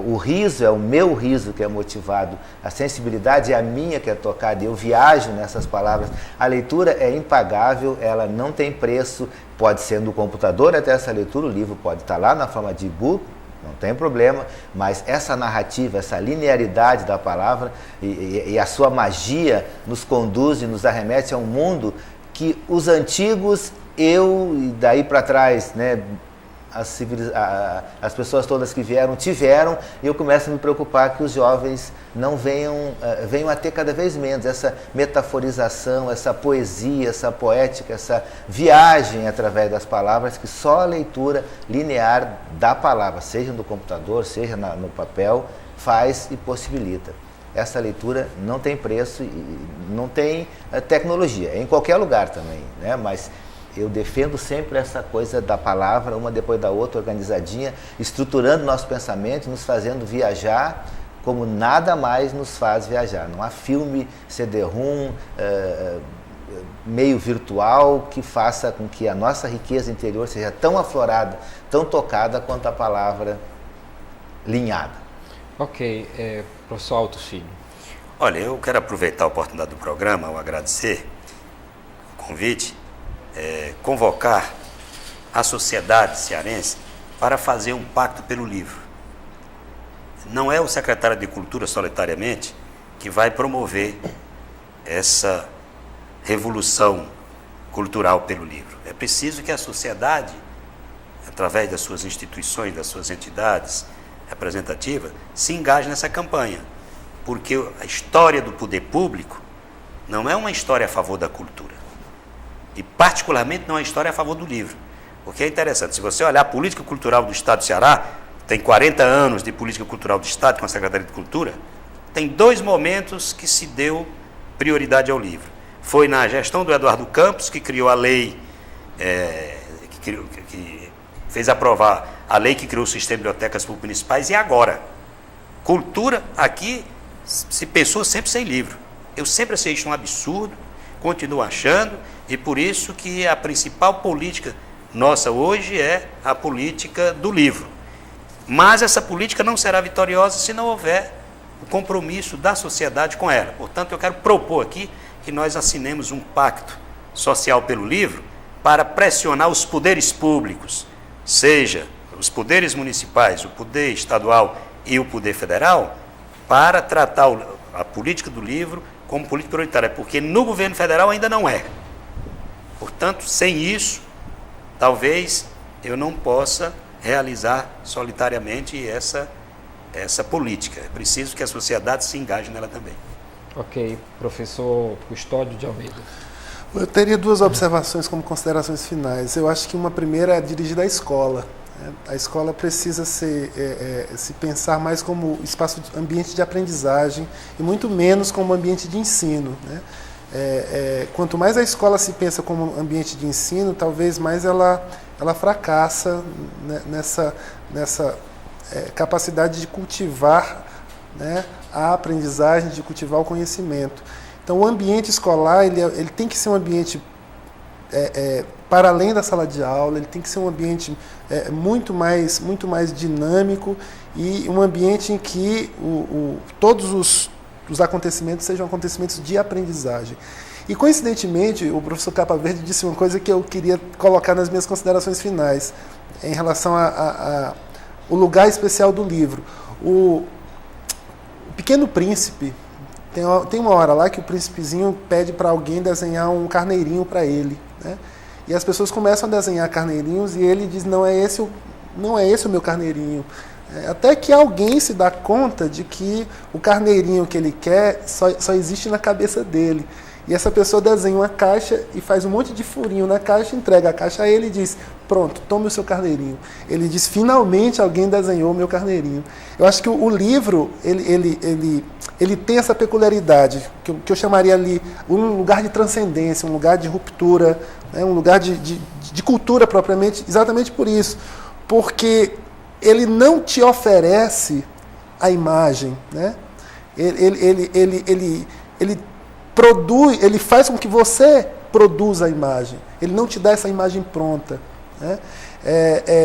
O riso é o meu riso que é motivado, a sensibilidade é a minha que é tocada, eu viajo nessas palavras. A leitura é impagável, ela não tem preço, pode ser no computador até essa leitura, o livro pode estar lá na forma de e-book, não tem problema, mas essa narrativa, essa linearidade da palavra e a sua magia nos conduz e nos arremete a um mundo que os antigos, eu e daí para trás, né, as pessoas todas que vieram, tiveram, e eu começo a me preocupar que os jovens não venham a ter cada vez menos essa metaforização, essa poesia, essa poética, essa viagem através das palavras que só a leitura linear da palavra, seja no computador, seja no papel, faz e possibilita. Essa leitura não tem preço e não tem tecnologia, é em qualquer lugar também, né? Mas eu defendo sempre essa coisa da palavra, uma depois da outra, organizadinha, estruturando nosso pensamento, nos fazendo viajar como nada mais nos faz viajar. Não há filme, CD-ROM, meio virtual que faça com que a nossa riqueza interior seja tão aflorada, tão tocada quanto a palavra linhada. Ok, professor Alto Filho. Olha, eu quero aproveitar a oportunidade do programa, ao agradecer o convite, convocar a sociedade cearense para fazer um pacto pelo livro. Não é o secretário de Cultura solitariamente que vai promover essa revolução cultural pelo livro. É preciso que a sociedade, através das suas instituições, das suas entidades representativas, se engaje nessa campanha, porque a história do poder público não é uma história a favor da cultura. E particularmente não é uma história a favor do livro. Porque é interessante, se você olhar a política cultural do Estado do Ceará, tem 40 anos de política cultural do Estado com a Secretaria de Cultura, tem 2 momentos que se deu prioridade ao livro. Foi na gestão do Eduardo Campos, que criou a lei, que fez aprovar a lei que criou o sistema de bibliotecas públicas municipais, e agora. Cultura, aqui se pensou sempre sem livro. Eu sempre achei isso um absurdo, continuo achando, e por isso que a principal política nossa hoje é a política do livro. Mas essa política não será vitoriosa se não houver o compromisso da sociedade com ela. Portanto, eu quero propor aqui que nós assinemos um pacto social pelo livro para pressionar os poderes públicos, seja os poderes municipais, o poder estadual e o poder federal, para tratar a política do livro como política prioritária, porque no governo federal ainda não é. Portanto, sem isso, talvez eu não possa realizar solitariamente essa política. É preciso que a sociedade se engaje nela também. Ok, professor Custódio de Almeida. Eu teria 2 observações como considerações finais. Eu acho que uma primeira é dirigida à escola. A escola precisa se pensar mais como espaço, ambiente de aprendizagem e muito menos como ambiente de ensino, né? Quanto mais a escola se pensa como ambiente de ensino, talvez mais ela fracassa nessa capacidade de cultivar, né, a aprendizagem, de cultivar o conhecimento. Então, o ambiente escolar ele tem que ser um ambiente para além da sala de aula, ele tem que ser um ambiente muito mais dinâmico e um ambiente em que todos os acontecimentos sejam acontecimentos de aprendizagem. E, coincidentemente, o professor Capa Verde disse uma coisa que eu queria colocar nas minhas considerações finais, em relação ao lugar especial do livro. O Pequeno Príncipe, tem uma hora lá que o príncipezinho pede para alguém desenhar um carneirinho para ele, né? E as pessoas começam a desenhar carneirinhos e ele diz, não é esse não é esse o meu carneirinho. Até que alguém se dá conta de que o carneirinho que ele quer só existe na cabeça dele. E essa pessoa desenha uma caixa e faz um monte de furinho na caixa, entrega a caixa a ele e diz, pronto, tome o seu carneirinho. Ele diz, finalmente alguém desenhou o meu carneirinho. Eu acho que o livro, ele tem essa peculiaridade, que eu chamaria ali um lugar de transcendência, um lugar de ruptura, né, um lugar de cultura propriamente, exatamente por isso. Porque ele não te oferece a imagem, né? Ele produz, ele faz com que você produza a imagem. Ele não te dá essa imagem pronta, né?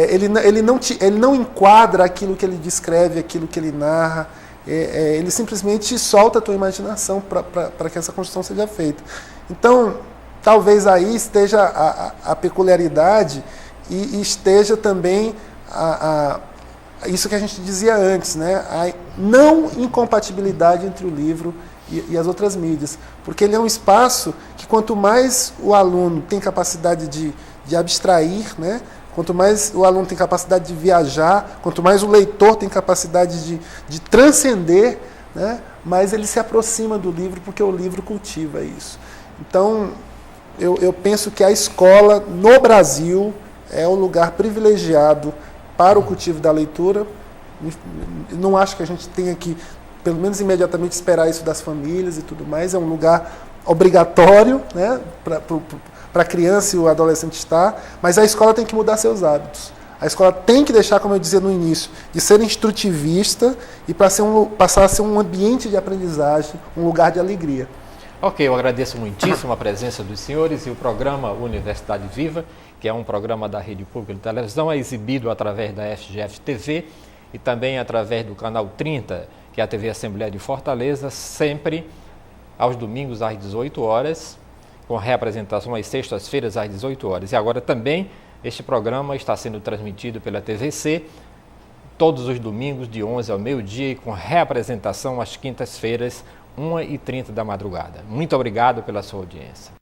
Ele não enquadra aquilo que ele descreve, aquilo que ele narra. Ele simplesmente solta a tua imaginação para que essa construção seja feita. Então, talvez aí esteja a peculiaridade e esteja também isso que a gente dizia antes, né? A não incompatibilidade entre o livro e as outras mídias. Porque ele é um espaço que quanto mais o aluno tem capacidade de abstrair, né? Quanto mais o aluno tem capacidade de viajar, quanto mais o leitor tem capacidade de transcender, né? Mais ele se aproxima do livro, porque o livro cultiva isso. Então, eu penso que a escola no Brasil é um lugar privilegiado para o cultivo da leitura. Não acho que a gente tenha que, pelo menos imediatamente, esperar isso das famílias e tudo mais. É um lugar obrigatório, né, para a criança e o adolescente estar, mas a escola tem que mudar seus hábitos. A escola tem que deixar, como eu dizia no início, de ser instrutivista e passar a ser um ambiente de aprendizagem, um lugar de alegria. Ok, eu agradeço muitíssimo a presença dos senhores e o programa Universidade Viva, que é um programa da Rede Pública de Televisão, é exibido através da FGF TV e também através do canal 30, que é a TV Assembleia de Fortaleza, sempre aos domingos às 18 horas, com reapresentação às sextas-feiras às 18 horas. E agora também este programa está sendo transmitido pela TVC todos os domingos de 11 ao meio-dia e com reapresentação às quintas-feiras, 1h30 da madrugada. Muito obrigado pela sua audiência.